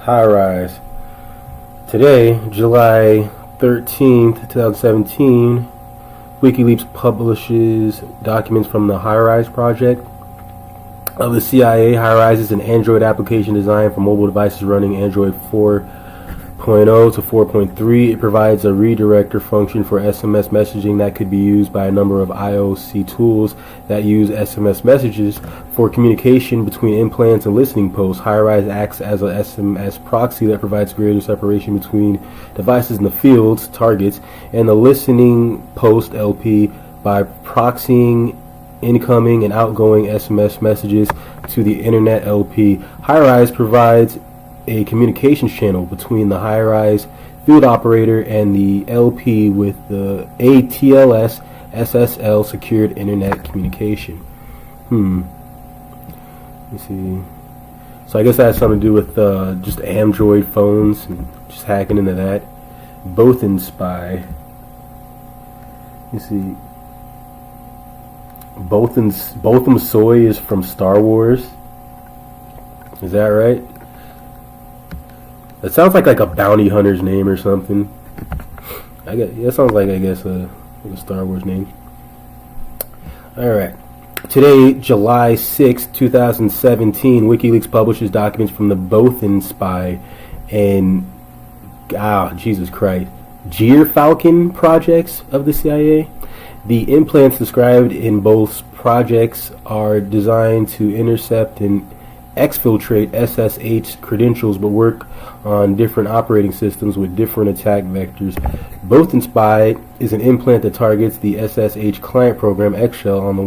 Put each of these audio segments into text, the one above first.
High Rise. Today, July 13th, 2017, Wikileaks publishes documents from the High Rise project of the CIA. High Rise is an Android application designed for mobile devices running Android 4.0 to 4.3. It provides a redirector function for SMS messaging that could be used by a number of IoC tools that use SMS messages for communication between implants and listening posts. High Rise acts as a SMS proxy that provides greater separation between devices in the fields, targets, and the listening post LP by proxying incoming and outgoing SMS messages to the internet LP. High Rise provides a communications channel between the High Rise field operator and the LP with the ATLS SSL secured internet communication. Let's see. So I guess that has something to do with just Android phones and just hacking into that. Both in spy. You see. Botham Soy is from Star Wars. Is that right? That sounds like a bounty hunter's name or something. That sounds like a Star Wars name. Alright. Today, July 6, 2017, Wikileaks publishes documents from the Botham spy and Jesus Christ, Falcon projects of the CIA. The implants described in both projects are designed to intercept and exfiltrate SSH credentials but work on different operating systems with different attack vectors. Botham Spy is an implant that targets the SSH client program Eggshell on the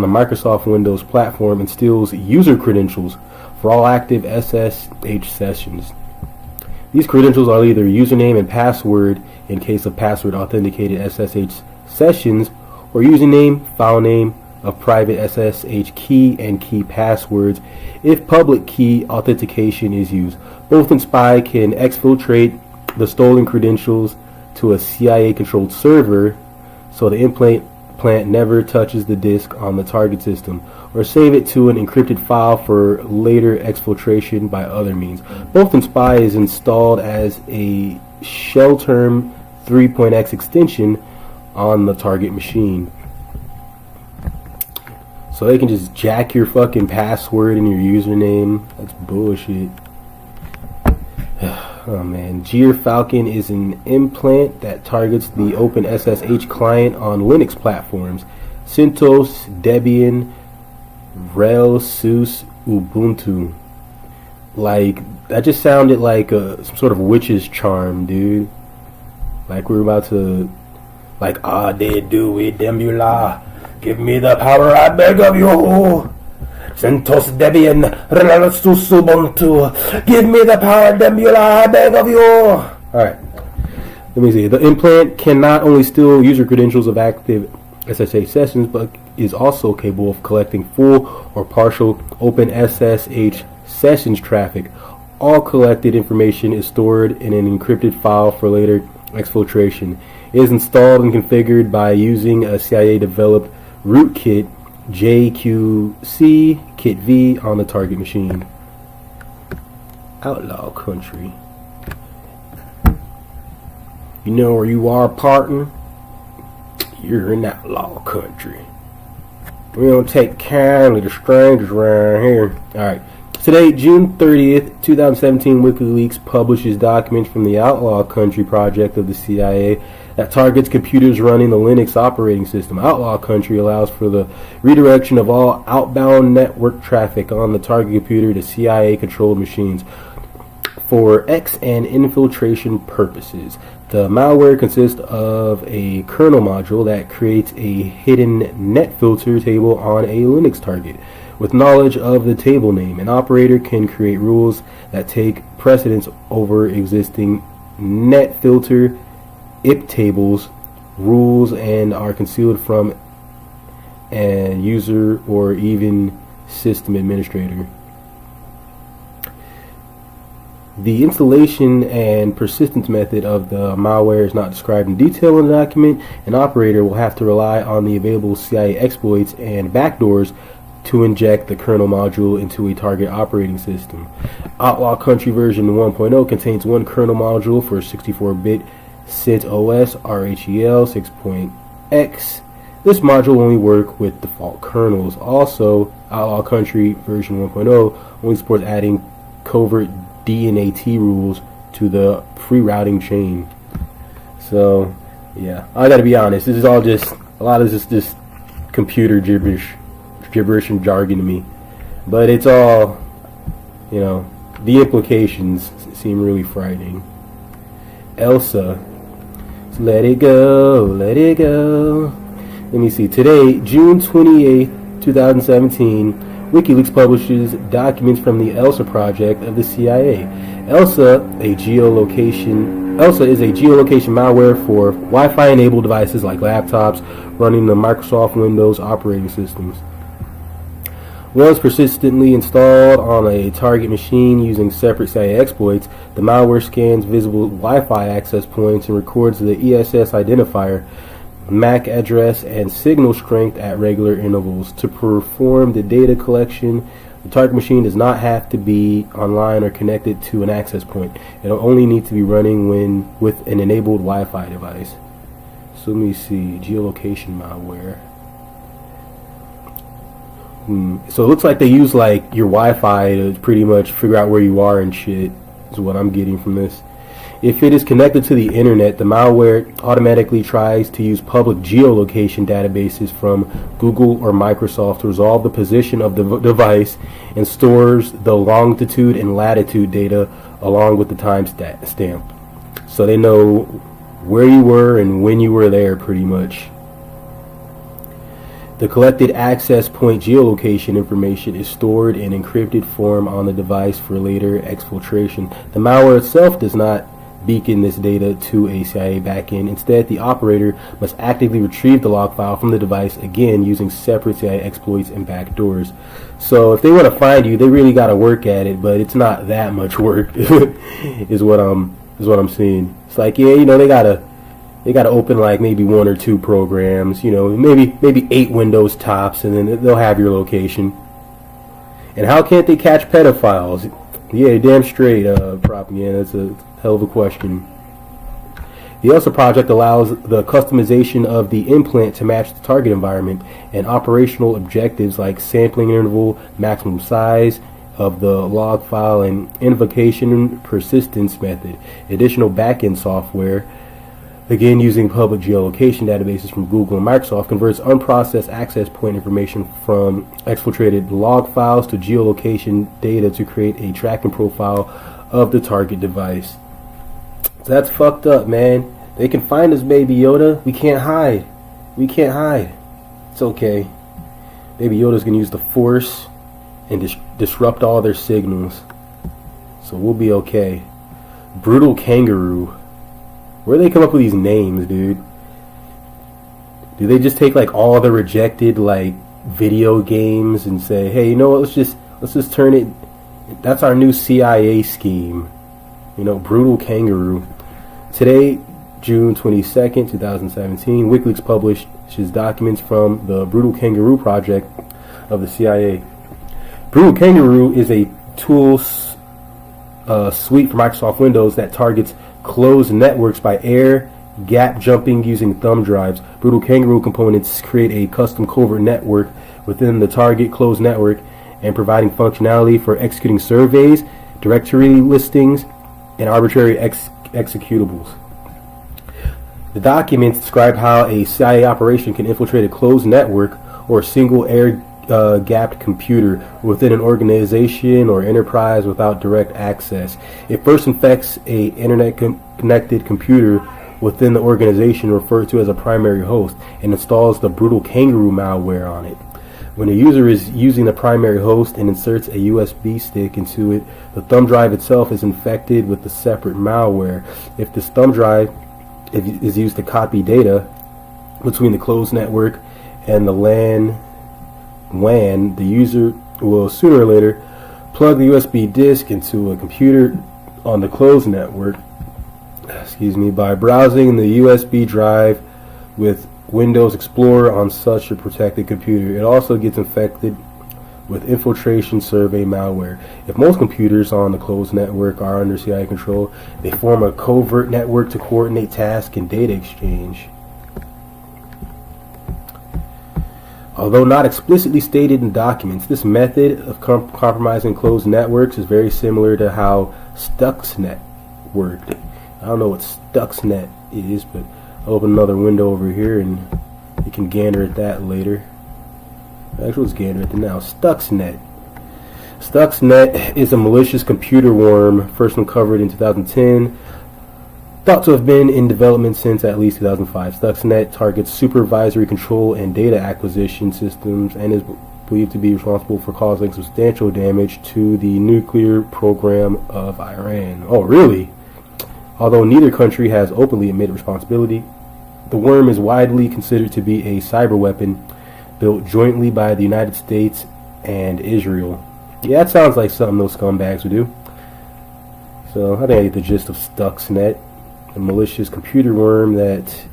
Microsoft Windows platform and steals user credentials for all active SSH sessions. These credentials are either username and password in case of password authenticated SSH sessions, or username, file name of private SSH key and key passwords if public key authentication is used. Botham Spy can exfiltrate the stolen credentials to a CIA-controlled server so the implant never touches the disk on the target system, or save it to an encrypted file for later exfiltration by other means. Botham Spy is installed as a shell term 3.x extension on the target machine. So they can just jack your fucking password and your username. That's bullshit. Oh man. Falcon is an implant that targets the OpenSSH client on Linux platforms. CentOS, Debian, RHEL, SUSE, Ubuntu. That just sounded like some sort of witch's charm, dude. Like we're about to they do it, Dembula. Give me the power, I beg of you. CentOS, Debian, RHEL, SUSE, Ubuntu. Give me the power, Dembula, I beg of you. Alright. Let me see. The implant can not only steal user credentials of active SSH sessions, but is also capable of collecting full or partial OpenSSH sessions traffic. All collected information is stored in an encrypted file for later exfiltration. It is installed and configured by using a CIA-developed rootkit JQC Kit V on the target machine. Outlaw country. You know where you are, partner? You're in outlaw country. We don't take kindly to strangers around here. Alright. Today, June 30th, 2017, Wikileaks publishes documents from the Outlaw Country project of the CIA that targets computers running the Linux operating system. Outlaw Country allows for the redirection of all outbound network traffic on the target computer to CIA-controlled machines for X and infiltration purposes. The malware consists of a kernel module that creates a hidden net filter table on a Linux target. With knowledge of the table name, an operator can create rules that take precedence over existing net filter IP tables rules and are concealed from a user or even system administrator. The installation and persistence method of the malware is not described in detail in the document. An operator will have to rely on the available CIA exploits and backdoors to inject the kernel module into a target operating system. Outlaw Country version 1.0 contains one kernel module for 64-bit CentOS RHEL 6.x. This module will only work with default kernels. Also, Outlaw Country version 1.0 only supports adding covert DNAT rules to the free routing chain. So, yeah, I gotta be honest, this is all just, a lot of this is just computer gibberish and jargon to me. But it's all, you know, the implications seem really frightening. Elsa, let it go, let it go. Let me see, today, June 28th, 2017, Wikileaks publishes documents from the ELSA project of the CIA. ELSA is a geolocation malware for Wi-Fi enabled devices like laptops running the Microsoft Windows operating systems. Once persistently installed on a target machine using separate CIA exploits, the malware scans visible Wi-Fi access points and records the ESS identifier, MAC address, and signal strength at regular intervals. To perform the data collection, the target machine does not have to be online or connected to an access point. It will only need to be running with an enabled Wi-Fi device. So let me see, geolocation malware. So it looks like they use like your Wi-Fi to pretty much figure out where you are and shit, is what I'm getting from this. If it is connected to the internet, the malware automatically tries to use public geolocation databases from Google or Microsoft to resolve the position of the device and stores the longitude and latitude data along with the time stamp. So they know where you were and when you were there, pretty much. The collected access point geolocation information is stored in encrypted form on the device for later exfiltration. The malware itself does not beacon this data to a CIA backend. Instead, the operator must actively retrieve the log file from the device, again using separate CIA exploits and backdoors. So if they want to find you, they really got to work at it, but it's not that much work. is what I'm seeing. It's like, yeah, you know, they gotta open like maybe one or two programs, you know, maybe 8 windows tops, and then they'll have your location. And how can't they catch pedophiles? Yeah, damn straight, propaganda. That's a hell of a question. The ELSA project allows the customization of the implant to match the target environment and operational objectives like sampling interval, maximum size of the log file, and invocation persistence method. Additional backend software, again using public geolocation databases from Google and Microsoft, converts unprocessed access point information from exfiltrated log files to geolocation data to create a tracking profile of the target device. So that's fucked up, man. They can find us, Baby Yoda. We can't hide. We can't hide. It's okay. Baby Yoda's gonna use the Force and disrupt all their signals. So we'll be okay. Brutal Kangaroo. Where do they come up with these names, dude? Do they just take like all the rejected like video games and say, hey, you know what, let's just turn it, that's our new CIA scheme. You know, Brutal Kangaroo. Today, June 22nd, 2017, Wikileaks publishes documents from the Brutal Kangaroo project of the CIA. Brutal Kangaroo is a tool suite for Microsoft Windows that targets closed networks by air gap jumping using thumb drives. Brutal Kangaroo components create a custom covert network within the target closed network and providing functionality for executing surveys, directory listings, and arbitrary executables. The documents describe how a CIA operation can infiltrate a closed network or a single air-gapped computer within an organization or enterprise without direct access. It first infects a internet-connected computer within the organization referred to as a primary host and installs the Brutal Kangaroo malware on it. When a user is using the primary host and inserts a USB stick into it, the thumb drive itself is infected with the separate malware. If this thumb drive is used to copy data between the closed network and the WAN, the user will sooner or later plug the USB disk into a computer on the closed network, by browsing the USB drive with Windows Explorer on such a protected computer. It also gets infected with infiltration survey malware. If most computers on the closed network are under CIA control, they form a covert network to coordinate tasks and data exchange. Although not explicitly stated in documents, this method of compromising closed networks is very similar to how Stuxnet worked. I don't know what Stuxnet is, but I'll open another window over here and you can gander at that later. Actually, let's gander at it now. Stuxnet. Stuxnet is a malicious computer worm first uncovered in 2010. Thought to have been in development since at least 2005. Stuxnet targets supervisory control and data acquisition systems and is believed to be responsible for causing substantial damage to the nuclear program of Iran. Oh, really? Although neither country has openly admitted responsibility, the worm is widely considered to be a cyber weapon built jointly by the United States and Israel. Yeah, that sounds like something those scumbags would do. So I think I get the gist of Stuxnet. A malicious computer worm that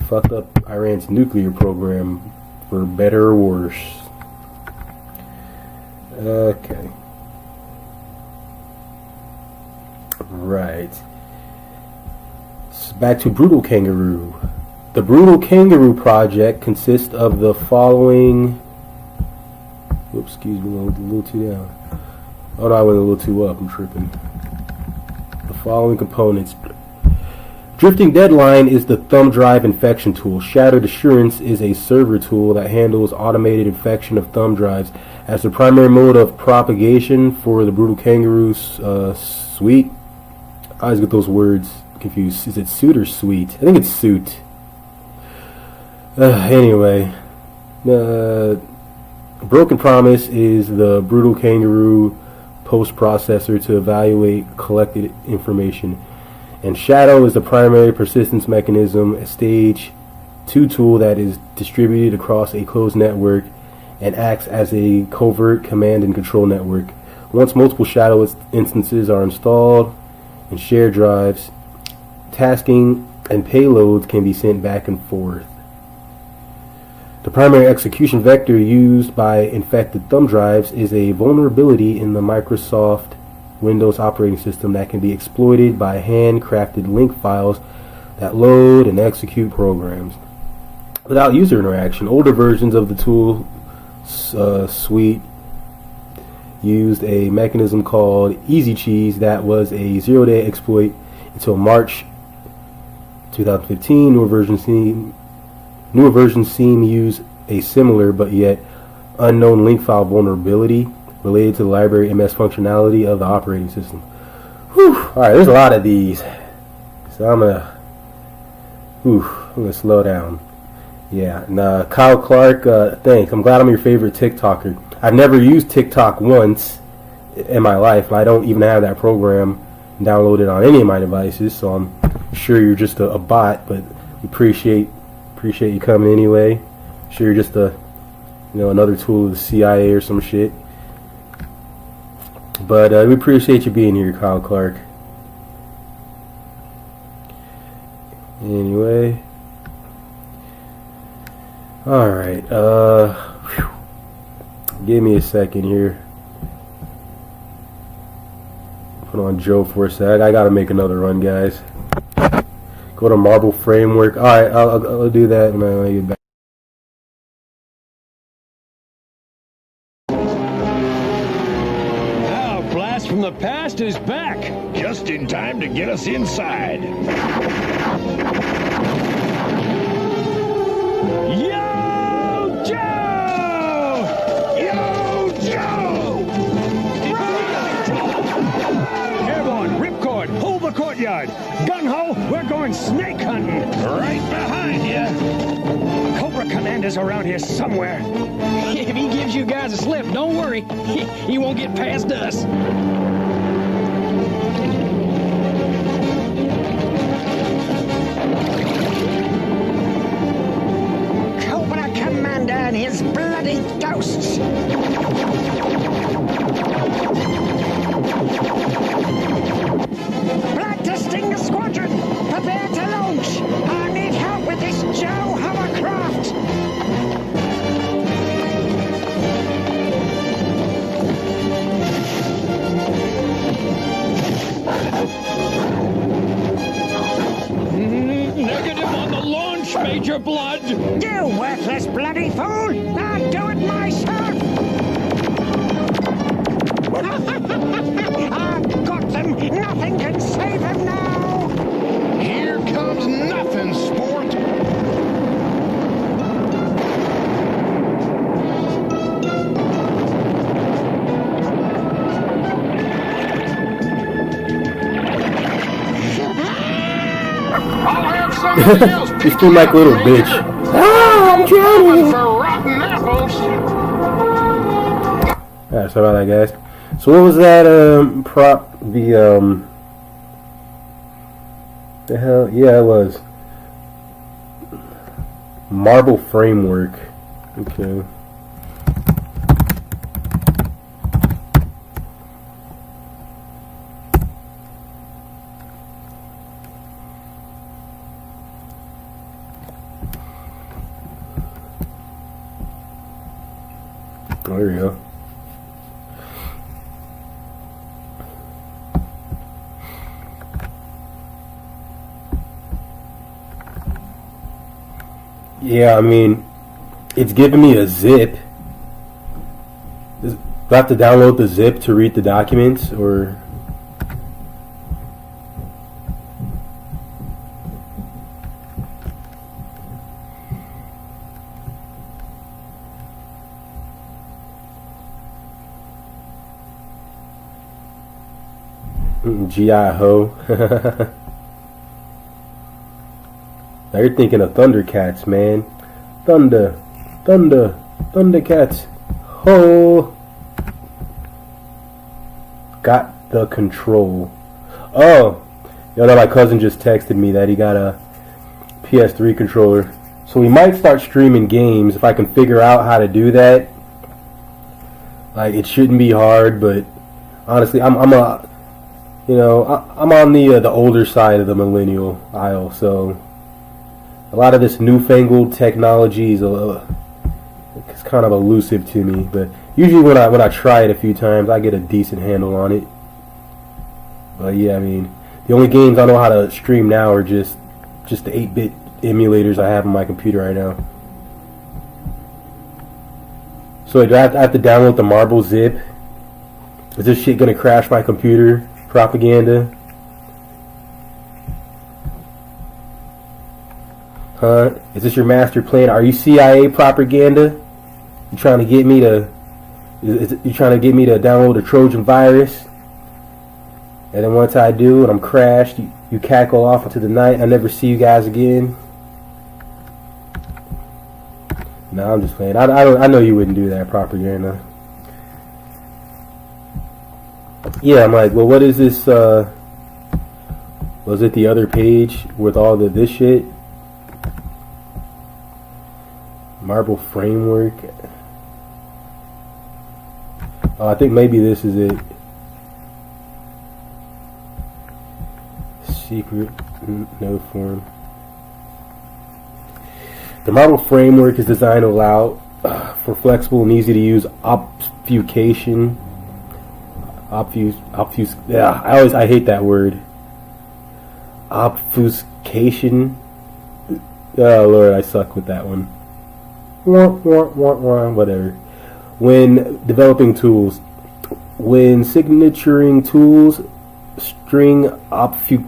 fucked up Iran's nuclear program, for better or worse. Okay. Right. So back to Brutal Kangaroo. The Brutal Kangaroo project consists of the following... Oops, excuse me, a little too down. Oh no, I went a little too up, I'm tripping. The following components. Drifting Deadline is the thumb drive infection tool. Shattered Assurance is a server tool that handles automated infection of thumb drives. As the primary mode of propagation for the Brutal Kangaroo suite, I always get those words confused. Is it suit or suite? I think it's suit. Anyway, Broken Promise is the Brutal Kangaroo post-processor to evaluate collected information. And Shadow is the primary persistence mechanism, a stage 2 tool that is distributed across a closed network and acts as a covert command and control network. Once multiple Shadow instances are installed and shared drives, tasking and payloads can be sent back and forth. The primary execution vector used by infected thumb drives is a vulnerability in the Microsoft Windows operating system that can be exploited by handcrafted link files that load and execute programs. Without user interaction, older versions of the tool suite used a mechanism called Easy Cheese that was a zero-day exploit until March 2015. Newer versions seem to use a similar but yet unknown link file vulnerability related to the library MS functionality of the operating system. Whew. Alright, there's a lot of these. So I'm gonna slow down. Yeah, and Kyle Clark, thanks. I'm glad I'm your favorite TikToker. I've never used TikTok once in my life. I don't even have that program downloaded on any of my devices, so I'm sure you're just a bot, but appreciate you coming anyway. I'm sure you're just another tool of the CIA or some shit. But we appreciate you being here, Kyle Clark. Anyway. Alright, give me a second here. Put on Joe for a sec. I gotta make another run, guys. Go to Marble Framework. Alright, I'll do that when I get back. From the past is back. Just in time to get us inside. Yo, Joe! Yo, Joe! Airborne, ripcord, hold the courtyard. Gung-ho, we're going snake hunting. Right behind you. Cobra Commander's around here somewhere. If he gives you guys a slip, don't worry. He won't get past us. Cobra Commander and his bloody ghosts. Black Distinguished Squadron, prepare to launch. I need help with this Joe hovercraft. your blood? You worthless bloody fool! I'll do it myself! I've got them! Nothing can save him now! Here comes nothing, sport. I'll have somebody else You still like little bitch. Ah, I'm drowning. for rotten apples. Alright, sorry about that, guys. So what was that prop? The hell? Yeah, it was marble framework. Okay. Oh, there we go. Yeah, I mean, it's giving me a zip. Do I have to download the zip to read the documents, or? G.I. Ho. Now you're thinking of Thundercats, man. Thundercats. Ho. Got the control. Oh, you know, my cousin just texted me that he got a PS3 controller. So we might start streaming games if I can figure out how to do that. Like, it shouldn't be hard, but honestly, I'm on the older side of the millennial aisle, so a lot of this newfangled technology is it's kind of elusive to me. But usually when I try it a few times, I get a decent handle on it. But yeah, I mean, the only games I know how to stream now are just the 8-bit emulators I have on my computer right now. So do I have to download the Marble zip? Is this shit gonna crash my computer? Propaganda? Huh? Is this your master plan? Are you CIA propaganda? You trying to get me to? You trying to get me to download a Trojan virus? And then once I do, and I'm crashed, you cackle off into the night. I never see you guys again. No, I'm just playing. I know you wouldn't do that, propaganda. Yeah, I'm like, well, what is this? Was it the other page with all this shit? Marble framework. Oh, I think maybe this is it. Secret no form. The Marble framework is designed to allow for flexible and easy to use obfuscation. Yeah, I hate that word. Obfuscation. Oh Lord, I suck with that one. Whatever. When developing tools, when signaturing tools, string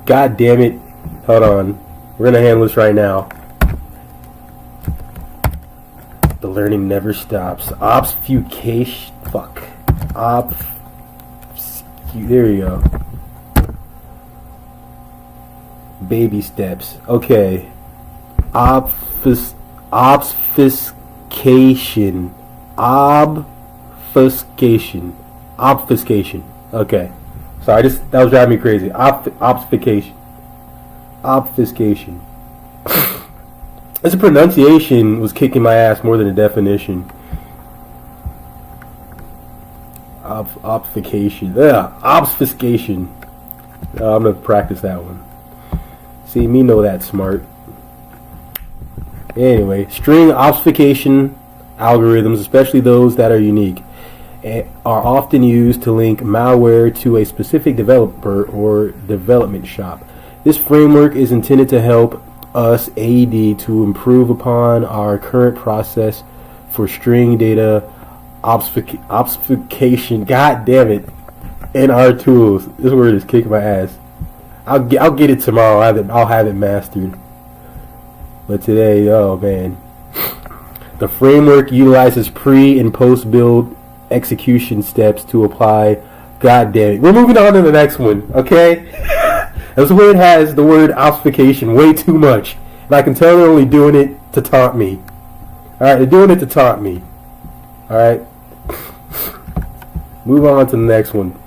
God damn it! Hold on, we're gonna handle this right now. The learning never stops. Obfuscation. Fuck. There you go. Baby steps. Okay. Obfuscation. Obfuscation. Okay. Sorry, that was driving me crazy. Obfuscation. This pronunciation was kicking my ass more than a definition. Obfuscation. Yeah, obfuscation. I'm gonna practice that one. See, me know that smart. Anyway, string obfuscation algorithms, especially those that are unique, are often used to link malware to a specific developer or development shop. This framework is intended to help us AD to improve upon our current process for string data obfuscation. God damn it! In our tools. This word is kicking my ass. I'll get it tomorrow. I'll have it mastered. But today, oh man, the framework utilizes pre and post build execution steps to apply. God damn it. We're moving on to the next one. Okay. This word has the word obfuscation way too much, and I can tell they're only doing it to taunt me. All right, they're doing it to taunt me. All right. Move on to the next one.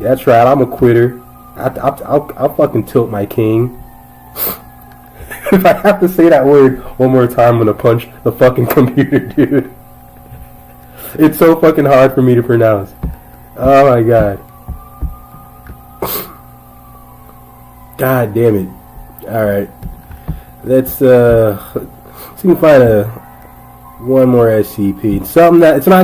Yeah, that's right. I'm a quitter. I'll fucking tilt my king. If I have to say that word one more time, I'm gonna punch the fucking computer, dude. It's so fucking hard for me to pronounce. Oh my god. God damn it. Alright. Let's see if we can find one more SCP. Something that it's not